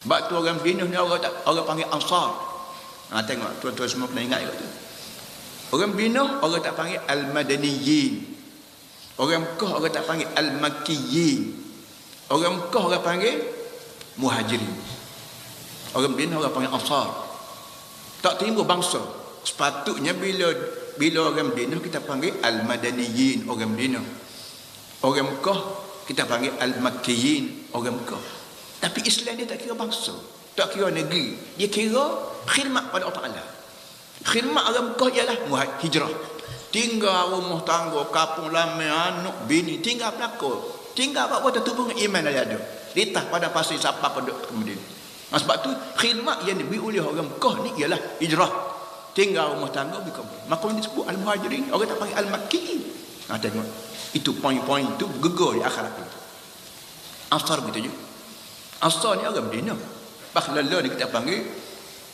Sebab tu orang Medina ni orang panggil Ansar. Tengok tuan-tuan semua pernah ingat tu. Orang Medina orang tak panggil Al-Madaniyin. Orang Mekah orang tak panggil Al-Makkiyin. Orang Mekah orang panggil Muhajirin. Orang Medina orang panggil Ansar. Tak timbul bangsa. Sepatutnya bila orang Medina kita panggil Al-Madaniyin, orang Medina. Orang Mekah kita panggil Al-Makkiyin, orang Mekah. Tapi Islam dia tak kira bangsa, tak kira negeri. Dia kira khidmat pada Allah Ta'ala. Khidmat orang Mekah ialah hijrah. Tinggal rumah tangga, kapung lamai, anak, bini, tinggal pelakon. Tinggal apa-apa tertubuh dengan iman dia ada. Litah pada pasir siapa pada kemudian. Sebab tu khidmat yang diberi oleh orang Mekah ni ialah hijrah. Tinggal rumah tangga bukan. Maka dia disebut Al-Muhajirin, orang tak panggil Al-Makkiyin. Tengok. Itu poin-poin tu gegar di akhirat itu. Ansar begitu je. Ansar ni orang Medina. Bakhlala ni kita panggil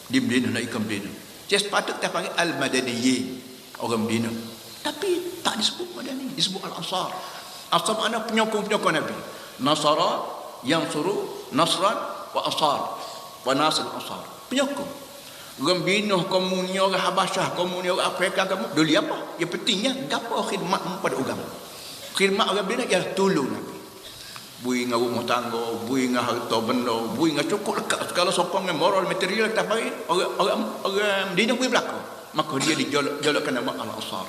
di Medina, nak ikut Medina. Jadi sepatut kita panggil Al-Madaniyin, orang Medina. Tapi tak disebut Madani, disebut Al-Ansar. Ansar makna penyokong-penyokong Nabi. Nasara, Yansuru, Nasran, wa Ansar. Wa Nasr Ansar. Penyokong. Orang Medina, komunia orang Habasyah, komunia orang Afrika, kamu dulu apa? Yang pentingnya gapo khidmat pada agama. Khidmat orang Medina ialah tolong Nabi. Bui dengan rumah tangga, bui dengan harta benda, bui dengan cukup lekat segala sokong dengan moral material kita panggil orang Medina bui belaka. Maka dia dijolokkan nama Al-Ansar.